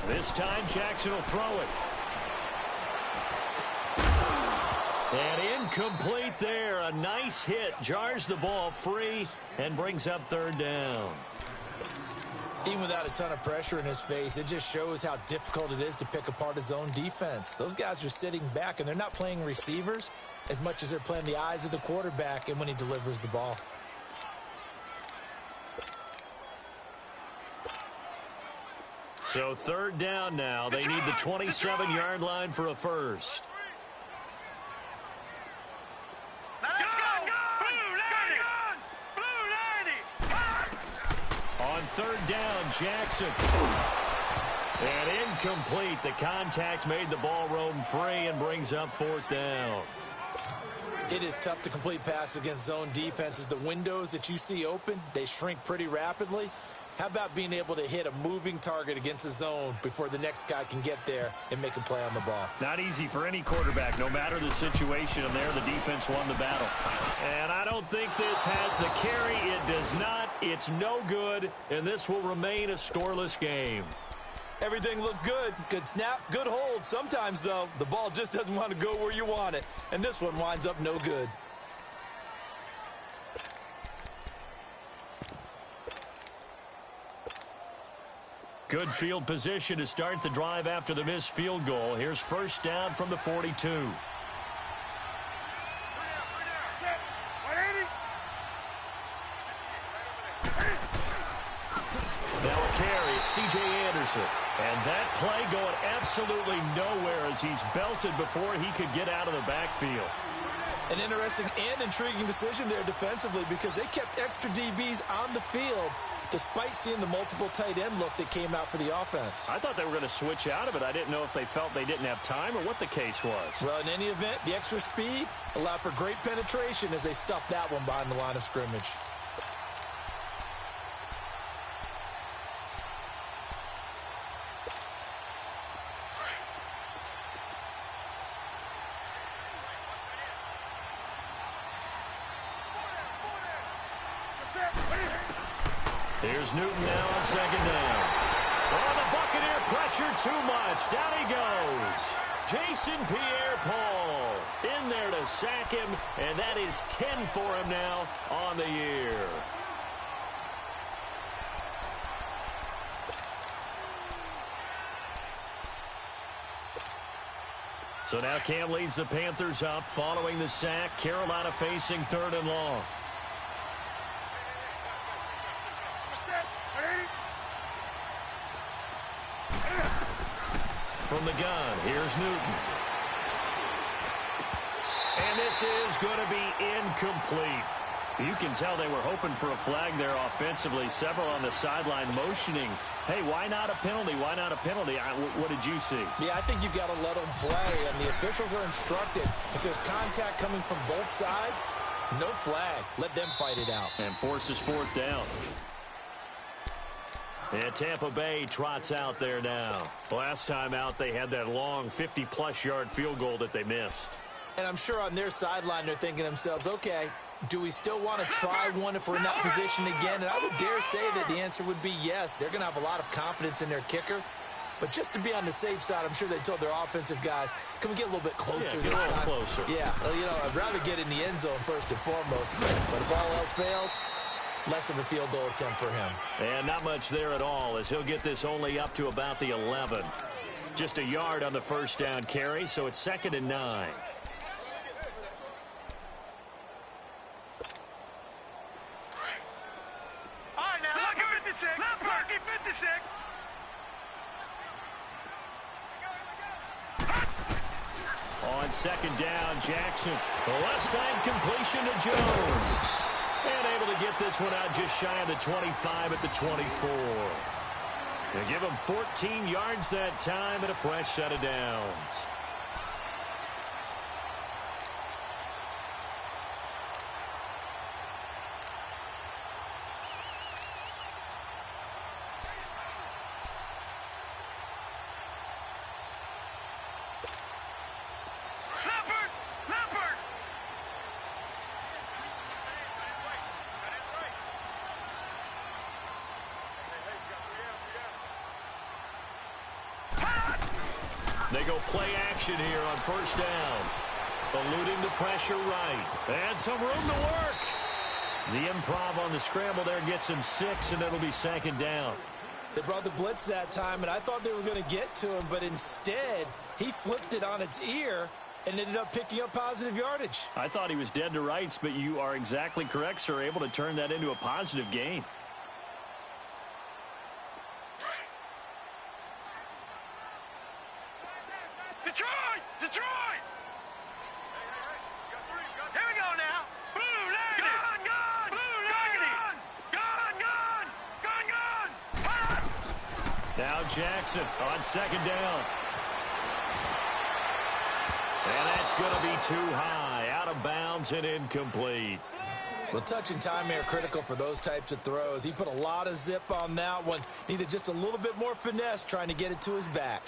This time Jackson will throw it. And incomplete there. A nice hit. Jars the ball free and brings up third down. Even without a ton of pressure in his face, it just shows how difficult it is to pick apart his own defense. Those guys are sitting back, and they're not playing receivers as much as they're playing the eyes of the quarterback and when he delivers the ball. So third down now. They need the 27-yard line for a first. On third down, Jackson. And incomplete. The contact made the ball roam free and brings up fourth down. It is tough to complete passes against zone defenses. The windows that you see open, they shrink pretty rapidly. How about being able to hit a moving target against a zone before the next guy can get there and make a play on the ball? Not easy for any quarterback, no matter the situation. And there, the defense won the battle. And I don't think this has the carry. It does not. It's no good. And this will remain a scoreless game. Everything looked good. Good snap, good hold. Sometimes, though, the ball just doesn't want to go where you want it. And this one winds up no good. Good field position to start the drive after the missed field goal. Here's first down from the 42. Now a carry, it's C.J. Anderson. And that play going absolutely nowhere as he's belted before he could get out of the backfield. An interesting and intriguing decision there defensively because they kept extra DBs on the field despite seeing the multiple tight end look that came out for the offense. I thought they were going to switch out of it. I didn't know if they felt they didn't have time or what the case was. Well, in any event, the extra speed allowed for great penetration as they stuffed that one behind the line of scrimmage. Here's Newton now on second down. Oh, the Buccaneer pressure too much. Down he goes. Jason Pierre-Paul in there to sack him, and that is 10 for him now on the year. So now Cam leads the Panthers up following the sack. Carolina facing third and long. From the gun, here's Newton. And this is going to be incomplete. You can tell they were hoping for a flag there offensively. Several on the sideline motioning, hey, why not a penalty? Why not a penalty? What did you see? Yeah, I think you've got to let them play, and the officials are instructed. If there's contact coming from both sides, no flag. Let them fight it out. And forces fourth down. And Tampa Bay trots out there now. Last time out, they had that long 50-plus yard field goal that they missed. And I'm sure on their sideline, they're thinking to themselves, okay, do we still want to try one if we're in that position again? And I would dare say that the answer would be yes. They're going to have a lot of confidence in their kicker. But just to be on the safe side, I'm sure they told their offensive guys, can we get a little bit closer this time? Closer. Yeah, well, you know, I'd rather get in the end zone first and foremost. But if all else fails, less of a field goal attempt for him. And not much there at all as he'll get this only up to about the 11. Just a yard on the first down carry, so it's 2nd and 9. All right, now, look at 56. Look, 56. On 2nd down, Jackson. The left side completion to Jones. And able to get this one out just shy of the 25 at the 24. They give him 14 yards that time and a fresh set of downs. They go play action here on first down. Eluding the pressure right. And some room to work. The improv on the scramble there gets him 6, and it'll be second down. They brought the blitz that time, and I thought they were going to get to him, but instead he flipped it on its ear and ended up picking up positive yardage. I thought he was dead to rights, but you are exactly correct, sir. Able to turn that into a positive gain. Detroit! Detroit! Here we go now. Blue, gun, gun! Blue, gun, gun, gun, gun, gun! Now Jackson on second down. And that's going to be too high. Out of bounds and incomplete. Well, touch and time are critical for those types of throws. He put a lot of zip on that one. Needed just a little bit more finesse trying to get it to his back.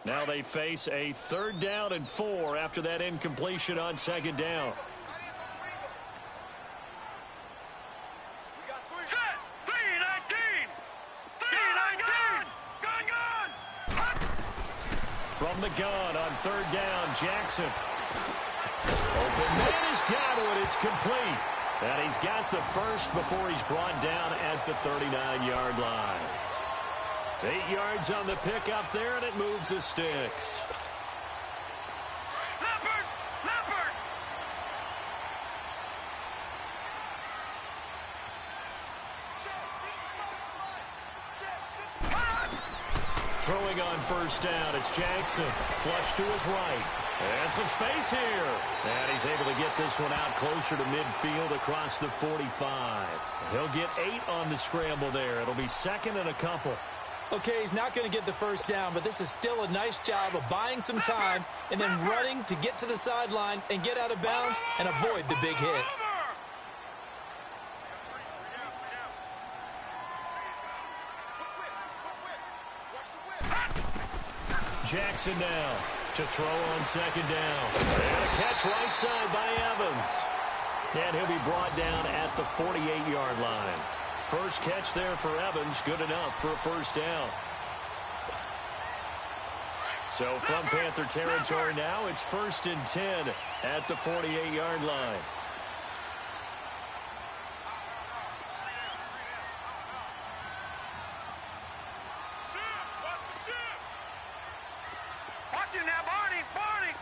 Now they face a 3rd down and 4 after that incompletion on second down. Set! 3-19! 3-19! Gun, gun! From the gun on 3rd down, Jackson. Open man has got it. It's complete. And he's got the first before he's brought down at the 39-yard line. 8 yards on the pickup there, and it moves the sticks. Leopard! Leopard! Throwing on first down, it's Jackson. Flush to his right. And some space here. And he's able to get this one out closer to midfield across the 45. He'll get 8 on the scramble there. It'll be second and a couple. Okay, he's not going to get the first down, but this is still a nice job of buying some time and then running to get to the sideline and get out of bounds and avoid the big hit. Jackson now to throw on second down. And a catch right side by Evans. And he'll be brought down at the 48-yard line. First catch there for Evans, good enough for a first down. So from Panther territory now, it's 1st and 10 at the 48-yard line. Watch it now, Barney! Barney!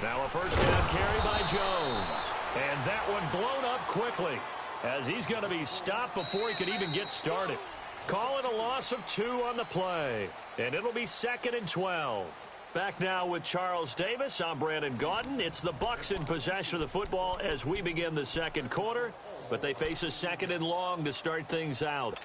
Now a first down carry by Jones. And that one blown up quickly, as he's going to be stopped before he could even get started. Call it a loss of 2 on the play, and it'll be 2nd and 12. Back now with Charles Davis. I'm Brandon Gaudin. It's the Bucs in possession of the football as we begin the second quarter, but they face a 2nd and long to start things out.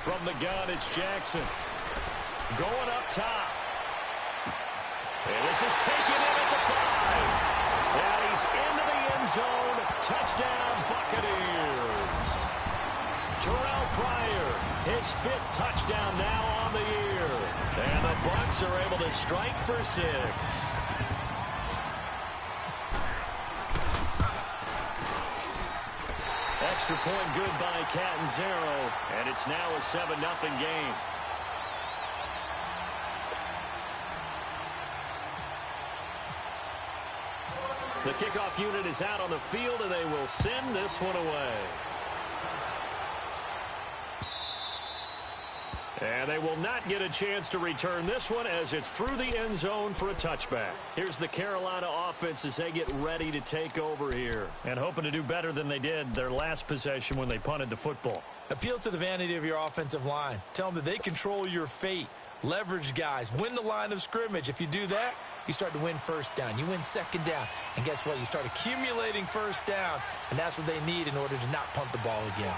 From the gun, it's Jackson. Going up top. And this is taken in at the 5. And he's into the end zone. Touchdown, Buccaneers. Terrell Pryor, his 5th touchdown now on the year. And the Bucs are able to strike for 6. Extra point good by Catanzaro, and it's now a 7-0 game. The kickoff unit is out on the field, and they will send this one away. And they will not get a chance to return this one as it's through the end zone for a touchback. Here's the Carolina offense as they get ready to take over here, and hoping to do better than they did their last possession when they punted the football. Appeal to the vanity of your offensive line. Tell them that they control your fate. leverage guys, win the line of scrimmage. If you do that, you start to win first down. You win second down. And guess what? You start accumulating first downs, and that's what they need in order to not punt the ball again.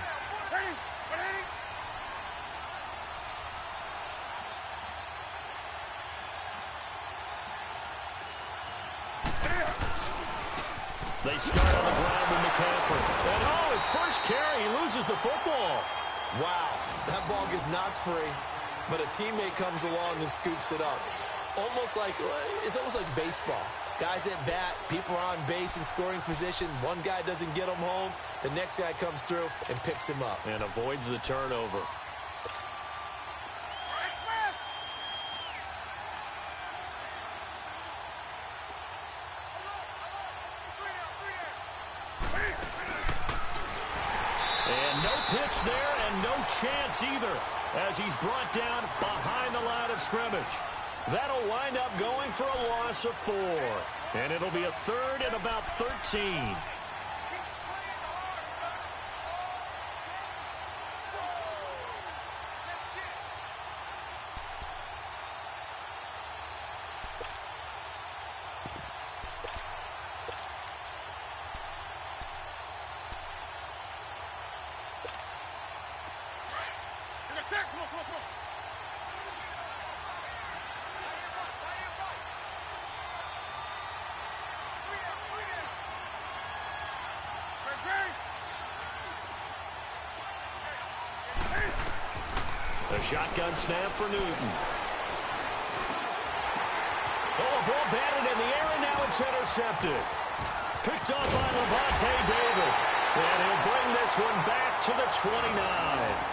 They start on the ground with McCaffrey. And oh, his first carry, he loses the football. Wow, that ball gets knocked free, but a teammate comes along and scoops it up. It's almost like baseball. Guys at bat, people are on base in scoring position. One guy doesn't get him home. The next guy comes through and picks him up. And avoids the turnover. And no pitch there and no chance either as he's brought down behind the line of scrimmage. That'll wind up going for a loss of 4. And it'll be a third and about 13. A shotgun snap for Newton. Oh, a ball batted in the air, and now it's intercepted. Picked off by Levante David. And he'll bring this one back to the 29.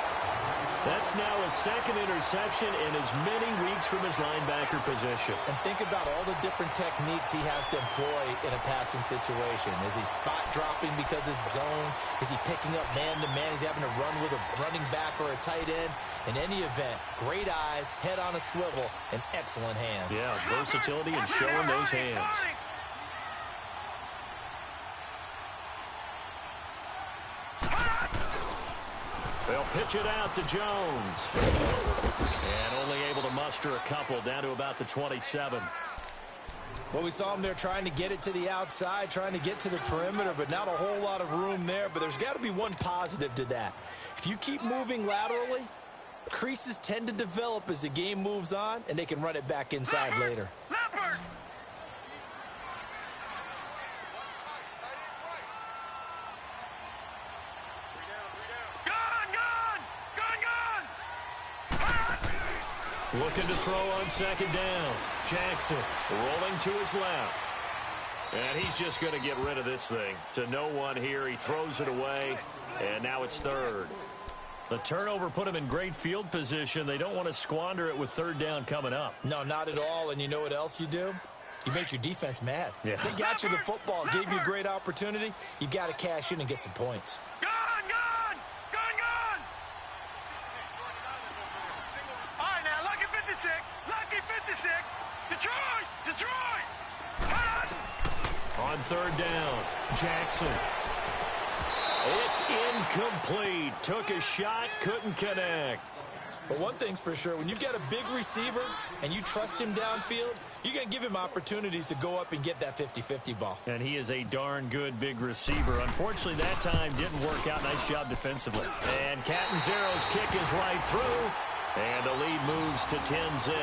That's now his second interception in as many weeks from his linebacker position. And think about all the different techniques he has to employ in a passing situation. Is he spot dropping because it's zone? Is he picking up man-to-man? He's having to run with a running back or a tight end. In any event, great eyes, head on a swivel, and excellent hands. Yeah, versatility and showing those hands. They'll pitch it out to Jones. And only able to muster a couple down to about the 27. Well, we saw him there trying to get it to the outside, trying to get to the perimeter, but not a whole lot of room there. But there's got to be one positive to that. If you keep moving laterally, creases tend to develop as the game moves on, and they can run it back inside later. Looking to throw on second down. Jackson rolling to his left. And he's just going to get rid of this thing. To no one here. He throws it away. And now it's third. The turnover put him in great field position. They don't want to squander it with third down coming up. No, not at all. And you know what else you do? You make your defense mad. Yeah. They got you the football, gave you a great opportunity. You got to cash in and get some points. Lucky 56. Detroit. On third down, Jackson. It's incomplete. Took a shot, couldn't connect. But one thing's for sure, when you've got a big receiver and you trust him downfield, you're going to give him opportunities to go up and get that 50-50 ball. And he is a darn good big receiver. Unfortunately, that time didn't work out. Nice job defensively. And Catanzaro's kick is right through. And the lead moves to 10-zip.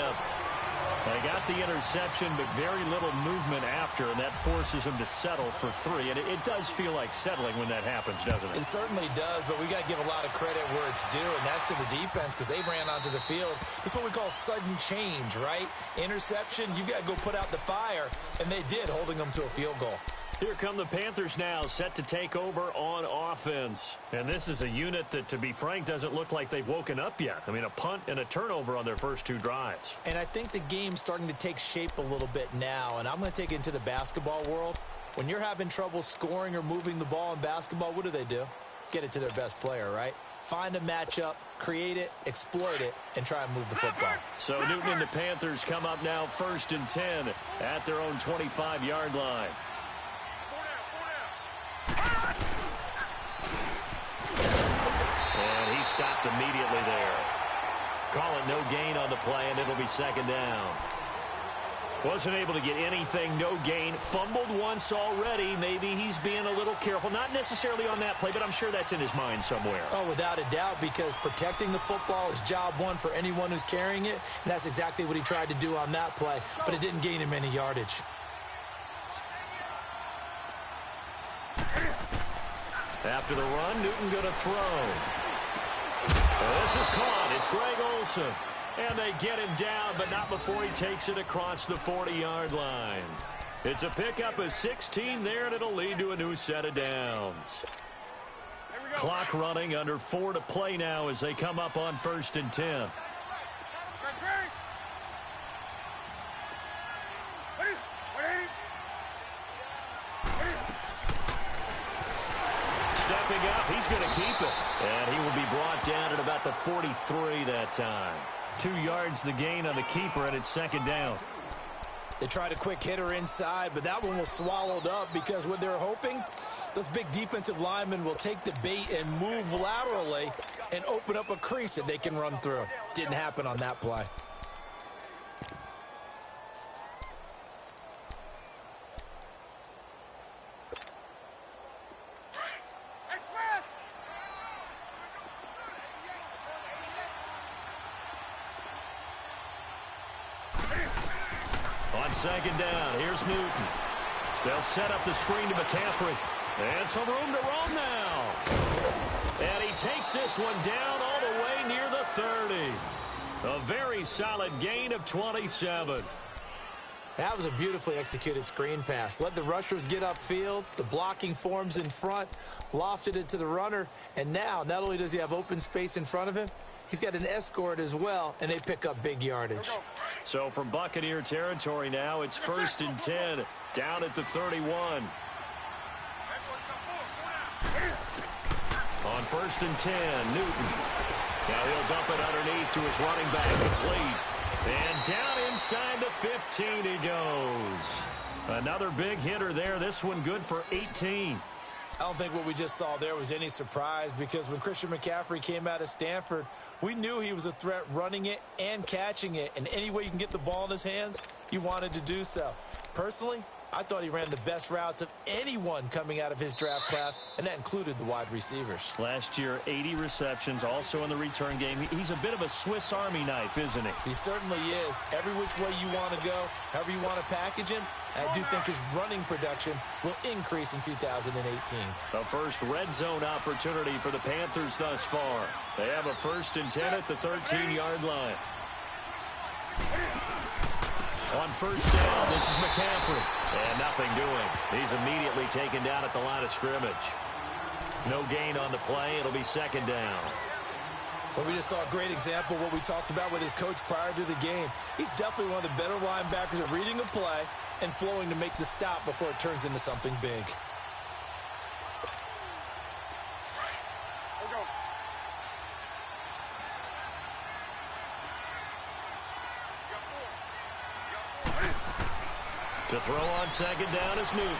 They got the interception, but very little movement after, and that forces them to settle for 3. And it does feel like settling when that happens, doesn't it? It certainly does, but we got to give a lot of credit where it's due, and that's to the defense because they ran onto the field. This is what we call sudden change, right? Interception, you got to go put out the fire, and they did, holding them to a field goal. Here come the Panthers now, set to take over on offense. And this is a unit that, to be frank, doesn't look like they've woken up yet. I mean, a punt and a turnover on their first 2 drives. And I think the game's starting to take shape a little bit now, and I'm going to take it into the basketball world. When you're having trouble scoring or moving the ball in basketball, what do? Get it to their best player, right? Find a matchup, create it, exploit it, and try and move the football. So Newton and the Panthers come up now 1st and 10 at their own 25-yard line. And he stopped immediately there. Call it no gain on the play, and it'll be second down. Wasn't able to get anything, no gain. Fumbled once already. Maybe he's being a little careful. Not necessarily on that play, but I'm sure that's in his mind somewhere. Oh, without a doubt, because protecting the football is job one for anyone who's carrying it, and that's exactly what he tried to do on that play, but it didn't gain him any yardage. After the run, Newton going to throw. This is caught. It's Greg Olsen. And they get him down, but not before he takes it across the 40-yard line. It's a pickup of 16 there, and it'll lead to a new set of downs. Clock running, under 4 to play now as they come up on 1st and 10. Stepping up, he's going to keep it. And he will be brought down at about the 43 that time. 2 yards the gain on the keeper, and it's second down. They tried a quick hitter inside, but that one was swallowed up because what they're hoping, those big defensive linemen will take the bait and move laterally and open up a crease that they can run through. Didn't happen on that play. On second down, here's Newton. They'll set up the screen to McCaffrey. And some room to roam now. And he takes this one down all the way near the 30. A very solid gain of 27. That was a beautifully executed screen pass. Let the rushers get upfield. The blocking forms in front. Lofted it to the runner. And now, not only does he have open space in front of him, he's got an escort as well, and they pick up big yardage. So from Buccaneer territory now, it's 1st and 10, down at the 31. On 1st and 10, Newton. Now he'll dump it underneath to his running back, complete. And down inside the 15 he goes. Another big hitter there, this one good for 18. I don't think what we just saw there was any surprise because when Christian McCaffrey came out of Stanford, we knew he was a threat running it and catching it. And any way you can get the ball in his hands, he wanted to do so. Personally, I thought he ran the best routes of anyone coming out of his draft class, and that included the wide receivers. Last year, 80 receptions, also in the return game. He's a bit of a Swiss Army knife, isn't he? He certainly is. Every which way you want to go, however you want to package him, I do think his running production will increase in 2018. The first red zone opportunity for the Panthers thus far. They have a 1st and 10 at the 13-yard line. On 1st down, this is McCaffrey. And nothing doing. He's immediately taken down at the line of scrimmage. No gain on the play. It'll be second down. Well, we just saw a great example of what we talked about with his coach prior to the game. He's definitely one of the better linebackers at reading a play and flowing to make the stop before it turns into something big. To throw on second down is Newton.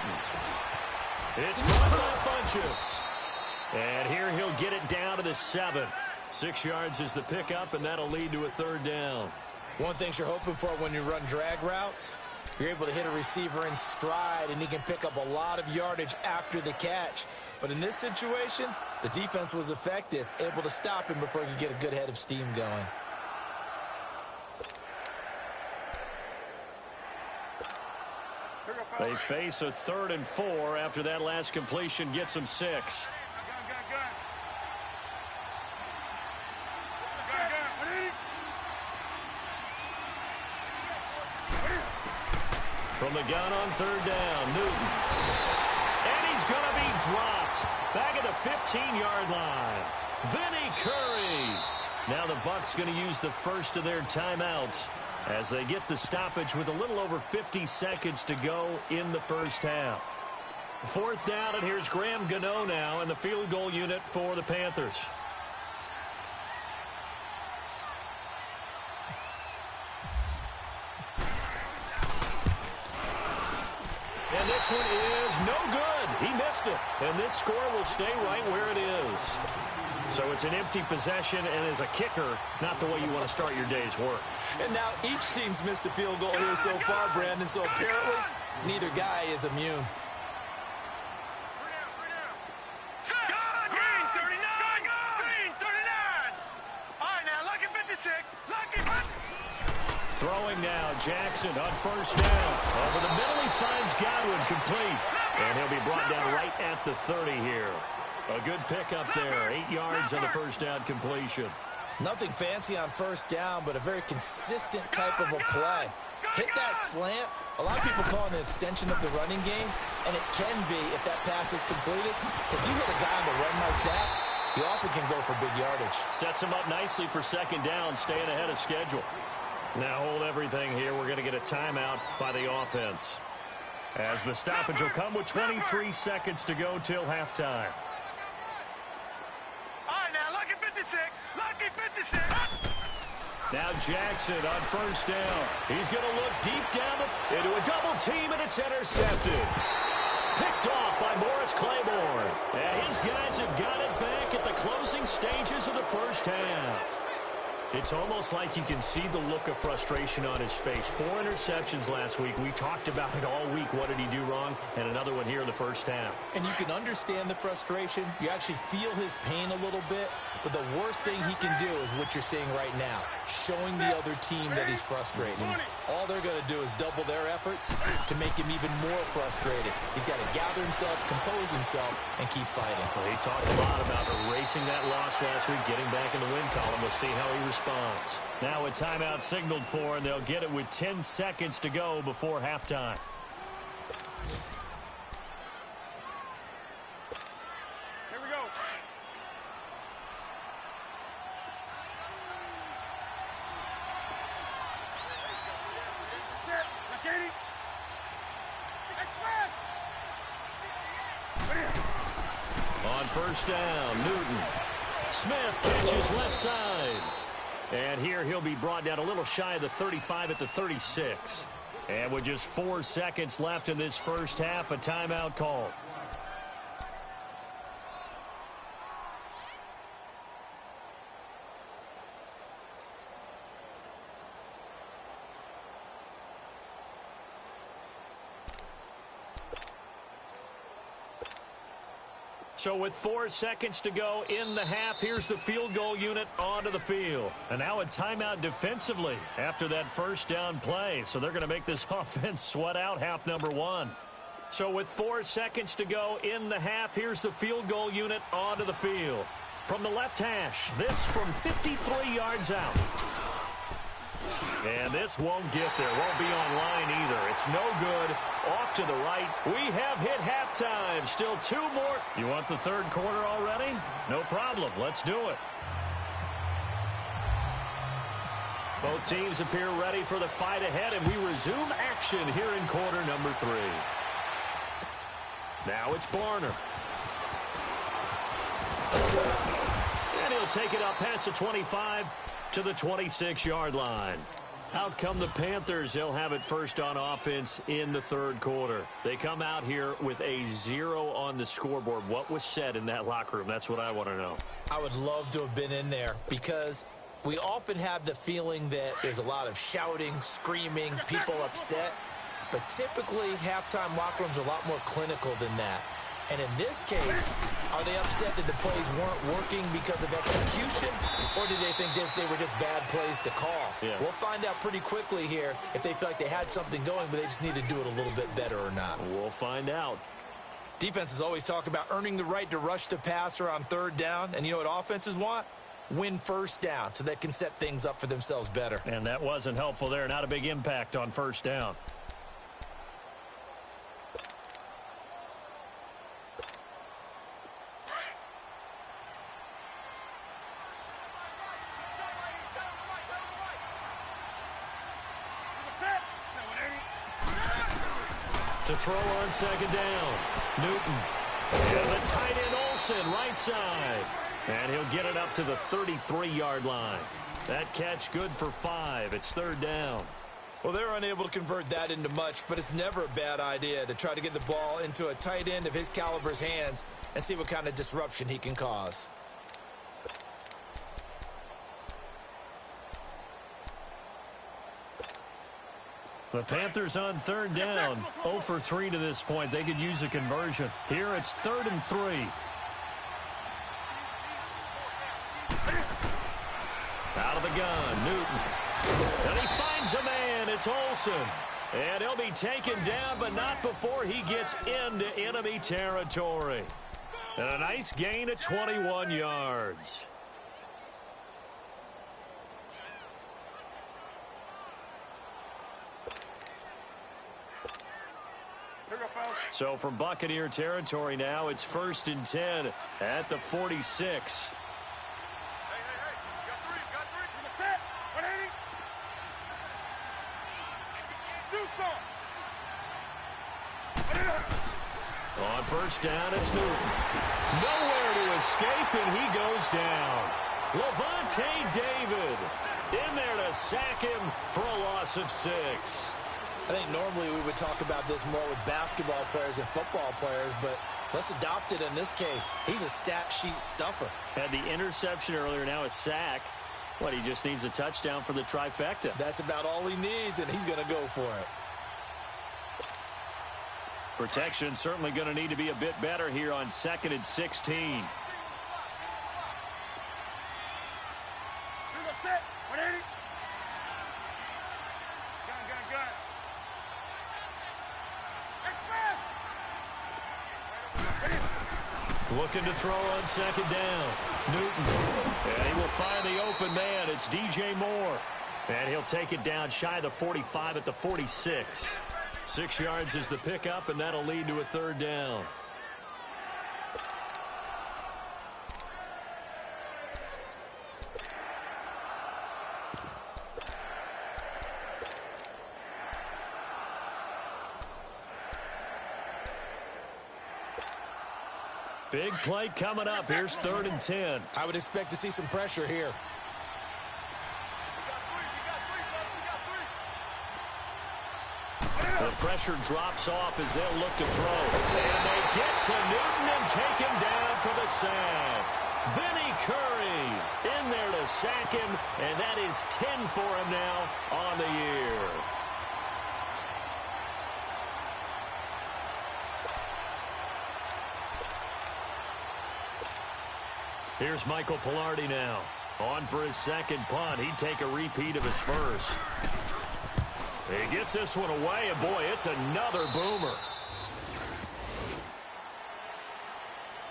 It's caught by Funchess. And here he'll get it down to the 7. 6 yards is the pickup, and that'll lead to a 3rd down. One thing you're hoping for when you run drag routes, you're able to hit a receiver in stride, and he can pick up a lot of yardage after the catch. But in this situation, the defense was effective, able to stop him before he could get a good head of steam going. They face a 3rd and 4 after that last completion gets them 6. From the gun on 3rd down, Newton. And he's going to be dropped back at the 15-yard line. Vinny Curry. Now the Bucs going to use the first of their timeouts as they get the stoppage with a little over 50 seconds to go in the first half. 4th down, and here's Graham Gano now in the field goal unit for the Panthers. And this one is no good. He missed it. And this score will stay right where it is. So it's an empty possession, and as a kicker, not the way you want to start your day's work. And now each team's missed a field goal here so far, Brandon, so apparently neither guy is immune. Green 39! Green 39! All right, now, lucky 56. Lucky 50. Throwing now, Jackson on first down. Over the middle, he finds Godwin complete. And he'll be brought down right at the 30 here. A good pickup there. 8 yards on the first down completion. Nothing fancy on first down, but a very consistent type of a play. Hit that slant. A lot of people call it an extension of the running game, and it can be if that pass is completed, because you hit a guy on the run like that, he often can go for big yardage. Sets him up nicely for second down, staying ahead of schedule. Now hold everything here. We're going to get a timeout by the offense, as the stoppage will come with 23 seconds to go till halftime. All right, now, lucky 56. Lucky 56. Now Jackson on first down. He's going to look deep down into a double team, and it's intercepted. Picked off by Morris Claiborne. And his guys have got it back at the closing stages of the first half. It's almost like you can see the look of frustration on his face. 4 interceptions last week. We talked about it all week. What did he do wrong? And another one here in the first half. And you can understand the frustration. You actually feel his pain a little bit. But the worst thing he can do is what you're seeing right now, showing the other team that he's frustrated. All they're going to do is double their efforts to make him even more frustrated. He's got to gather himself, compose himself, and keep fighting. Well, he talked a lot about erasing that loss last week, getting back in the win column. We'll see how he responds. Now a timeout signaled for, and they'll get it with 10 seconds to go before halftime. Here we go. Set. Now, Katie. Express. On first down, Newton. Smith catches left side. And here he'll be brought down a little shy of the 35 at the 36. And with just 4 seconds left in this first half, a timeout call. So with 4 seconds to go in the half, here's the field goal unit onto the field. And now a timeout defensively after that first down play. So they're going to make this offense sweat out half number 1. So with 4 seconds to go in the half, here's the field goal unit onto the field. From the left hash, this from 53 yards out. And this won't get there. Won't be on line either. It's no good. Off to the right. We have hit halftime. Still 2 more. You want the third quarter already? No problem. Let's do it. Both teams appear ready for the fight ahead, and we resume action here in quarter number 3. Now it's Barner. And he'll take it up past the 25 to the 26-yard line. Out come the Panthers. They'll have it first on offense in the third quarter. They come out here with a 0 on the scoreboard. What was said in that locker room? That's what I want to know. I would love to have been in there because we often have the feeling that there's a lot of shouting, screaming, people upset. But typically, halftime locker rooms are a lot more clinical than that. And in this case, are they upset that the plays weren't working because of execution, or did they think they were just bad plays to call? Yeah. We'll find out pretty quickly here if they feel like they had something going, but they just need to do it a little bit better or not. We'll find out. Defenses always talk about earning the right to rush the passer on third down, and you know what offenses want? Win first down so they can set things up for themselves better. And that wasn't helpful there. Not a big impact on first down. To throw on second down. Newton. And the tight end Olsen, right side. And he'll get it up to the 33-yard line. That catch good for 5. It's third down. Well, they're unable to convert that into much, but it's never a bad idea to try to get the ball into a tight end of his caliber's hands and see what kind of disruption he can cause. The Panthers on third down. 0 for 3 to this point. They could use a conversion. Here it's 3rd and 3. Out of the gun, Newton. And he finds a man. It's Olsen. And he'll be taken down, but not before he gets into enemy territory. And a nice gain of 21 yards. So from Buccaneer territory now, it's 1st and 10 at the 46. On first down, it's Newton. Nowhere to escape, and he goes down. Levante David in there to sack him for a loss of 6. I think normally we would talk about this more with basketball players and football players, but let's adopt it in this case. He's a stat sheet stuffer. Had the interception earlier, now a sack. What, he just needs a touchdown for the trifecta. That's about all he needs, and he's going to go for it. Protection certainly going to need to be a bit better here on 2nd and 16. Looking to throw on 2nd down. Newton. And he will find the open man. It's DJ Moore. And he'll take it down shy of the 45 at the 46. 6 yards is the pickup, and that'll lead to a 3rd down. Big play coming up. Here's 3rd and 10. I would expect to see some pressure here. The pressure drops off as they'll look to throw. And they get to Newton and take him down for the sack. Vinny Curry in there to sack him, and that is 10 for him now on the year. Here's Michael Pilardi now. On for his 2nd punt. He'd take a repeat of his first. He gets this one away, and boy, it's another boomer.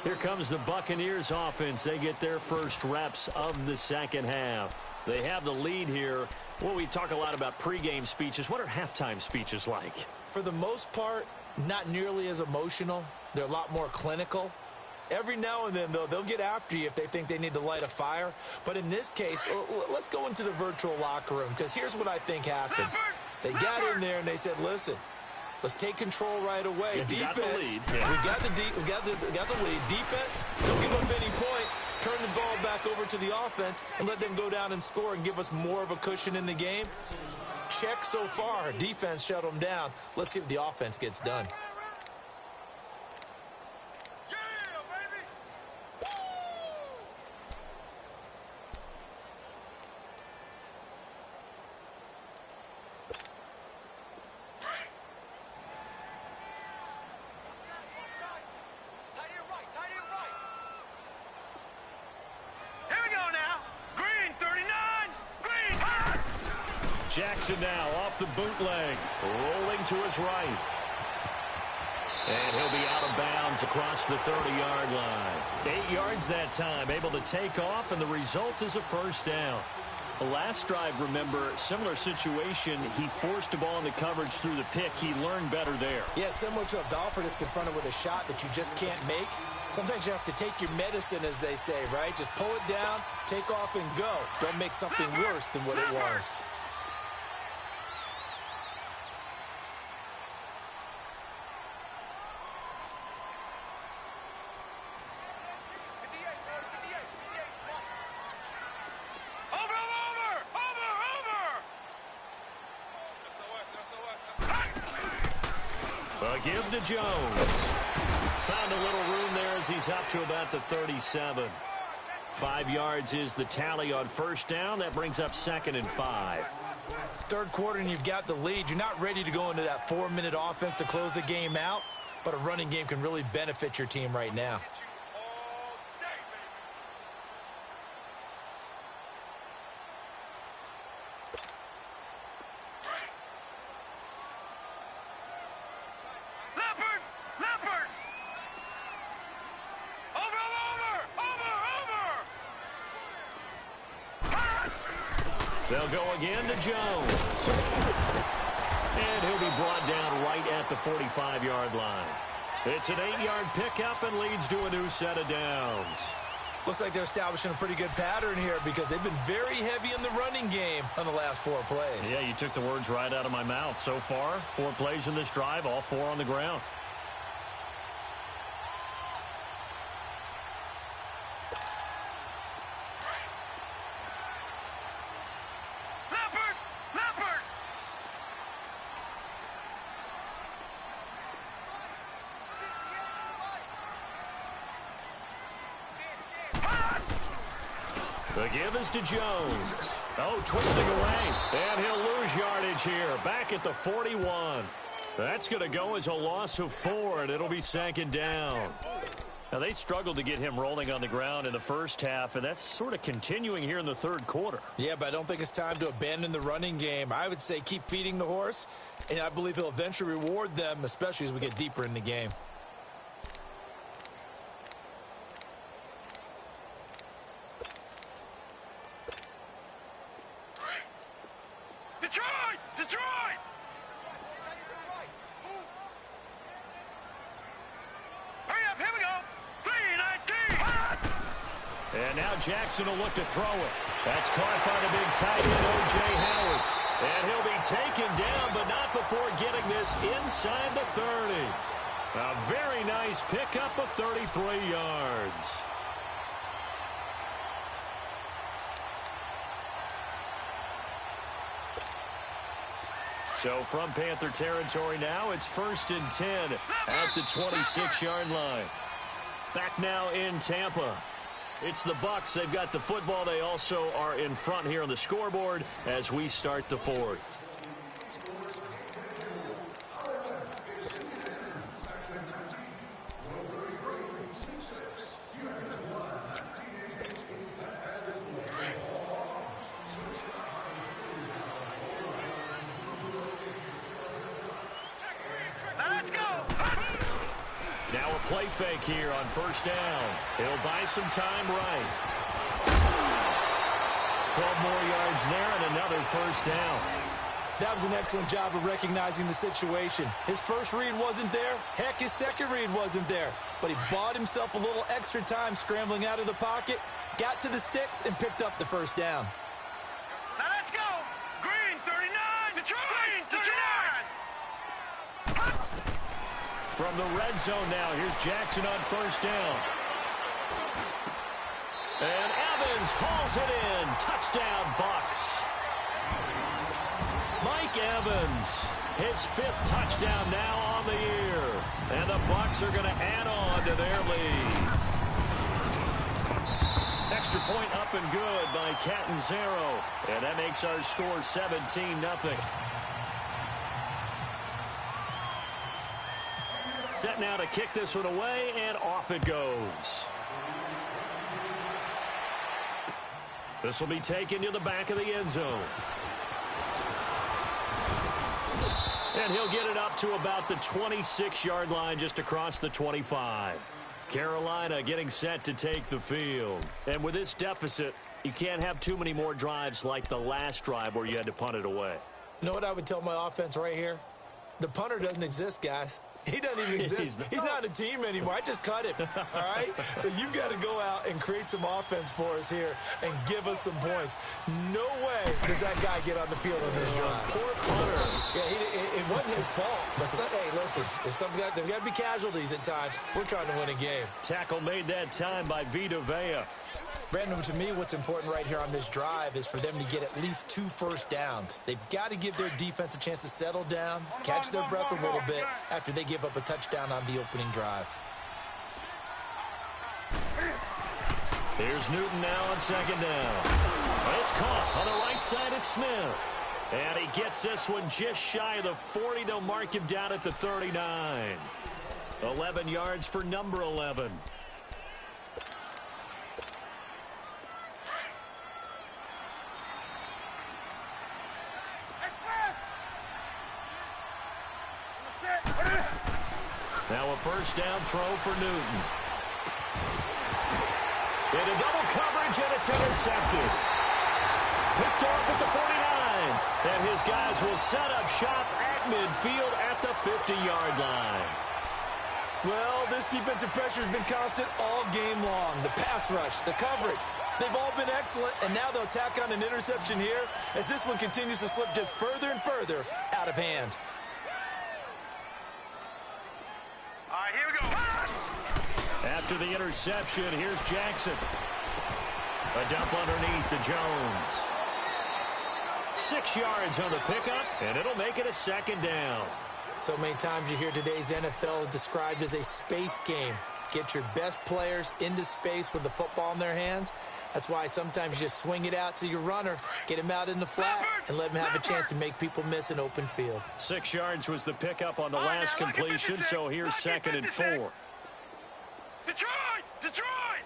Here comes the Buccaneers offense. They get their first reps of the 2nd half. They have the lead here. Well, we talk a lot about pregame speeches. What are halftime speeches like? For the most part, not nearly as emotional. They're a lot more clinical. Every now and then, though, they'll get after you if they think they need to light a fire. But in this case, let's go into the virtual locker room, because here's what I think happened. They got in there and they said, listen, let's take control right away. Yeah, defense, yeah. we got the lead. Defense, don't give up any points. Turn the ball back over to the offense and let them go down and score and give us more of a cushion in the game. Check so far. Defense shut them down. Let's see if the offense gets done. Jackson now off the bootleg, rolling to his right. And he'll be out of bounds across the 30-yard line. 8 yards that time, able to take off, and the result is a first down. The last drive, remember, similar situation. He forced the ball into coverage through the pick. He learned better there. Yeah, similar to if Dolphins is confronted with a shot that you just can't make. Sometimes you have to take your medicine, as they say, right? Just pull it down, take off, and go. Don't make something worse than what it was. Give to Jones. Found a little room there as he's up to about the 37. 5 yards is the tally on first down. That brings up 2nd and 5. Third quarter and you've got the lead. You're not ready to go into that 4-minute offense to close the game out, but a running game can really benefit your team right now. They'll go again to Jones. And he'll be brought down right at the 45-yard line. It's an 8-yard pickup and leads to a new set of downs. Looks like they're establishing a pretty good pattern here because they've been very heavy in the running game on the last 4 plays. Yeah, you took the words right out of my mouth. So far, 4 plays in this drive, all 4 on the ground. The give is to Jones. Oh, twisting away. And he'll lose yardage here. Back at the 41. That's going to go as a loss of 4, and it'll be 2nd down. Now, they struggled to get him rolling on the ground in the first half, and that's sort of continuing here in the third quarter. Yeah, but I don't think it's time to abandon the running game. I would say keep feeding the horse, and I believe he'll eventually reward them, especially as we get deeper in the game. Detroit! Hurry up, here we go. 3-19. And now Jackson will look to throw it. That's caught by the big tight end, O.J. Howard. And he'll be taken down, but not before getting this inside the 30. A very nice pickup of 33 yards. So from Panther territory now, it's 1st and 10 at the 26-yard line. Back now in Tampa. It's the Bucs. They've got the football. They also are in front here on the scoreboard as we start the 4th. Now a play fake here on 1st down. He'll buy some time right. 12 more yards there and another 1st down. That was an excellent job of recognizing the situation. His first read wasn't there. Heck, his second read wasn't there. But he bought himself a little extra time scrambling out of the pocket, got to the sticks, and picked up the 1st down. Now let's go. Green 39. Detroit. Detroit. From the red zone now, here's Jackson on 1st down. And Evans hauls it in. Touchdown, Bucs. Mike Evans, his 5th touchdown now on the year. And the Bucs are going to add on to their lead. Extra point up and good by Catanzaro. And that makes our score 17-0. Set now to kick this one away, and off it goes. This will be taken to the back of the end zone. And he'll get it up to about the 26-yard line, just across the 25. Carolina getting set to take the field. And with this deficit, you can't have too many more drives like the last drive where you had to punt it away. You know what I would tell my offense right here? The punter doesn't exist, guys. He doesn't even exist. He's not a team anymore. I just cut him, all right? So you've got to go out and create some offense for us here and give us some points. No way does that guy get on the field on this drive. Poor punter. Yeah, it wasn't his fault. But, hey, listen, there's got to be casualties at times. We're trying to win a game. Tackle made that time by Vita Vea. Brandon, to me, what's important right here on this drive is for them to get at least 2 first downs. They've got to give their defense a chance to settle down, catch their breath a little bit after they give up a touchdown on the opening drive. Here's Newton now on 2nd down. It's caught on the right side. It's Smith. And he gets this one just shy of the 40. They'll mark him down at the 39. 11 yards for number 11. Now a first down throw for Newton. Into double coverage, and it's intercepted. Picked off at the 49. And his guys will set up shop at midfield at the 50-yard line. Well, this defensive pressure has been constant all game long. The pass rush, the coverage, they've all been excellent, and now they'll tack on an interception here as this one continues to slip just further and further out of hand. All right, here we go. After the interception, here's Jackson. A dump underneath to Jones. 6 yards on the pickup, and it'll make it a second down. So many times you hear today's NFL described as a space game. Get your best players into space with the football in their hands. That's why sometimes you just swing it out to your runner, get him out in the flat, and let him have a chance to make people miss an open field. 6 yards was the pickup on the last completion, so here's second and 4. Detroit! Detroit!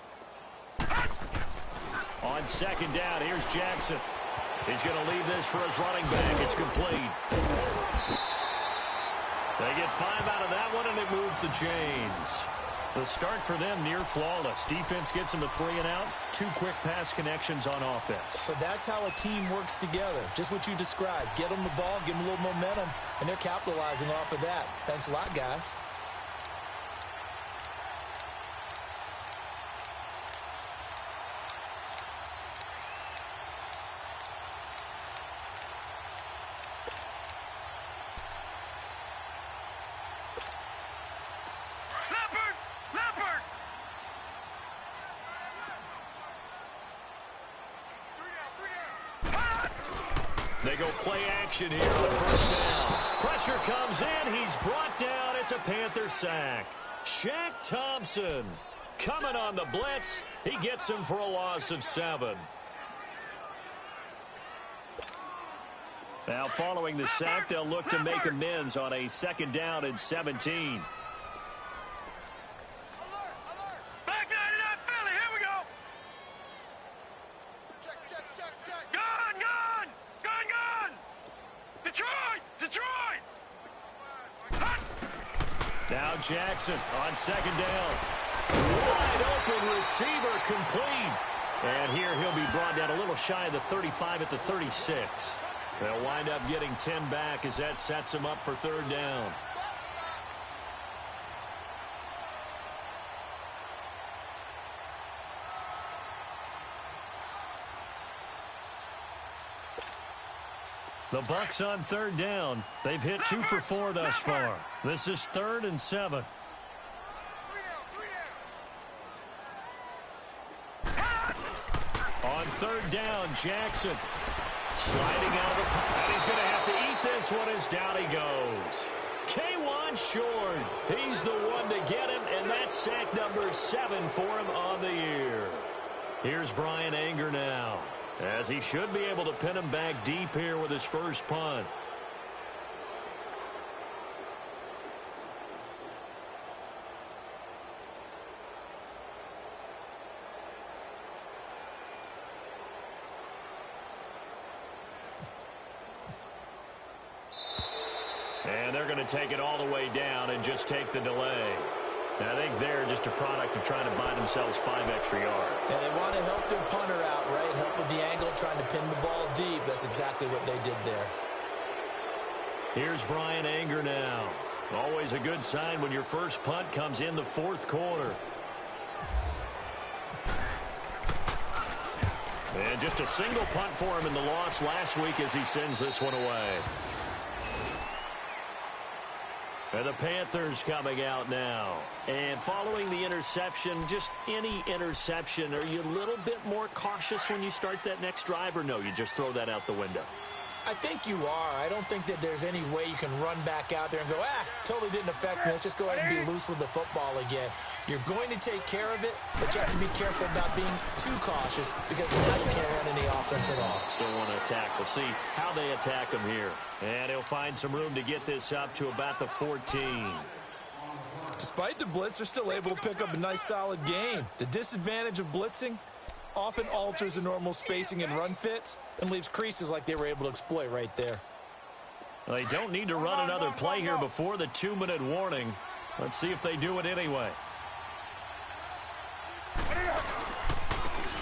On second down, here's Jackson. He's going to leave this for his running back. It's complete. They get 5 out of that one, and it moves the chains. The start for them near flawless. Defense gets them a 3 and out. 2 quick pass connections on offense. So that's how a team works together. Just what you described. Get them the ball, give them a little momentum, and they're capitalizing off of that. Thanks a lot, guys. They go play action here on first down. Pressure comes in. He's brought down. It's a Panther sack. Shaq Thompson coming on the blitz. He gets him for a loss of 7. Now following the sack, they'll look to make amends on a second down and 17. Now Jackson on second down. Wide open receiver complete. And here he'll be brought down a little shy of the 35 at the 36. They'll wind up getting 10 back as that sets him up for third down. The Bucs on third down. They've hit 2 for 4 thus far. This is 3rd and 7. On third down, Jackson sliding out of the pocket. He's going to have to eat this one as down he goes. K1 Short. He's the one to get him, and that's sack number 7 for him on the year. Here's Brian Anger now, as he should be able to pin him back deep here with his first punt. And they're going to take it all the way down and just take the delay. And I think they're just a product of trying to buy themselves 5 extra yards. Yeah, they want to help their punter out, right? Help with the angle, trying to pin the ball deep. That's exactly what they did there. Here's Brian Anger now. Always a good sign when your first punt comes in the 4th quarter. And just a single punt for him in the loss last week as he sends this one away. And the Panthers coming out now. And following the interception, just any interception, are you a little bit more cautious when you start that next drive, or no, you just throw that out the window? I think you are. I don't think that there's any way you can run back out there and go, totally didn't affect me. Let's just go ahead and be loose with the football again. You're going to take care of it, but you have to be careful about being too cautious because now you can't run any offense at all. Still want to attack. We'll see how they attack him here. And he'll find some room to get this up to about the 14. Despite the blitz, they're still able to pick up a nice, solid gain. The disadvantage of blitzing often alters the normal spacing and run fits and leaves creases like they were able to exploit right there. Well, they don't need to run another play here before the 2-minute warning. Let's see if they do it anyway.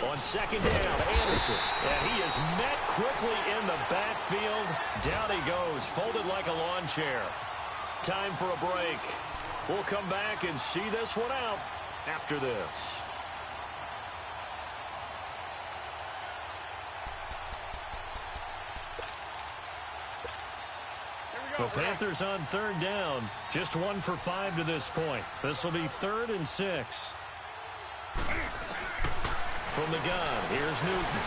On second down, Anderson. And he is met quickly in the backfield. Down he goes, folded like a lawn chair. Time for a break. We'll come back and see this one out after this. The Panthers on third down. Just 1 for 5 to this point. This will be 3rd and 6. From the gun, here's Newton.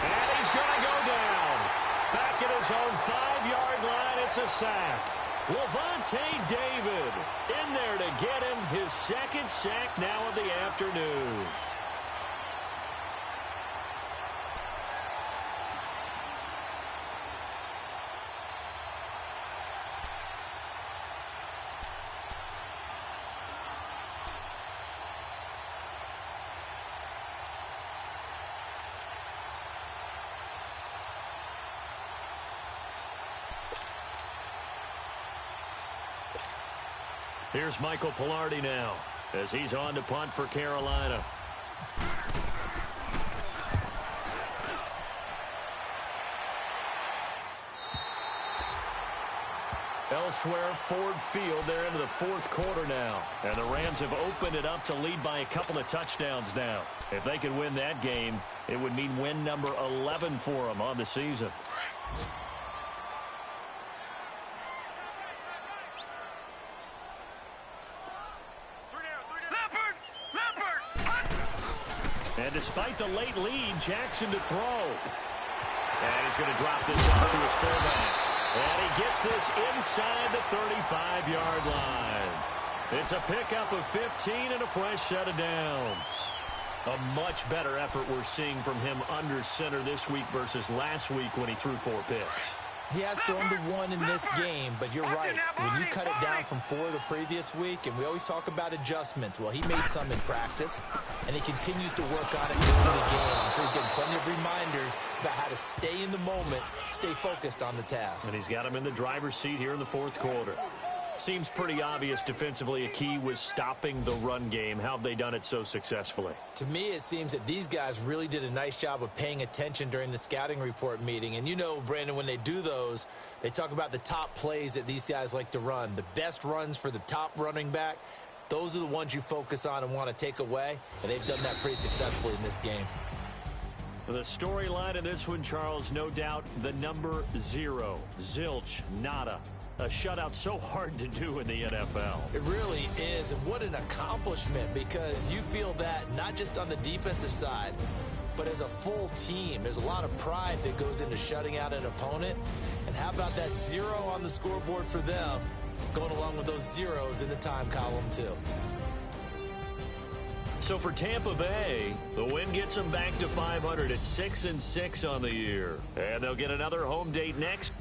And he's going to go down. Back at his own 5-yard line, it's a sack. Lavonte David in there to get him his 2nd sack now of the afternoon. Here's Michael Pilardi now as he's on to punt for Carolina. Elsewhere, Ford Field, they're into the 4th quarter now. And the Rams have opened it up to lead by a couple of touchdowns now. If they could win that game, it would mean win number 11 for them on the season. And despite the late lead, Jackson to throw. And he's going to drop this off to his fullback. And he gets this inside the 35-yard line. It's a pickup of 15 and a fresh set of downs. A much better effort we're seeing from him under center this week versus last week when he threw 4 picks. He has thrown the 1 in this game, but you're right. When you cut it down from 4 the previous week, and we always talk about adjustments, well, he made some in practice, and he continues to work on it during the game. I'm sure he's getting plenty of reminders about how to stay in the moment, stay focused on the task. And he's got him in the driver's seat here in the 4th quarter. Seems pretty obvious defensively a key was stopping the run game. How have they done it so successfully? To me, it seems that these guys really did a nice job of paying attention during the scouting report meeting. And you know, Brandon, when they do those, they talk about the top plays that these guys like to run. The best runs for the top running back, those are the ones you focus on and want to take away. And they've done that pretty successfully in this game. The storyline of this one, Charles, no doubt the number 0. Zilch, nada. A shutout so hard to do in the NFL. It really is, and what an accomplishment, because you feel that not just on the defensive side, but as a full team. There's a lot of pride that goes into shutting out an opponent, and how about that 0 on the scoreboard for them, going along with those zeros in the time column too. So for Tampa Bay, the win gets them back to 500 at 6-6 on the year. And they'll get another home date next.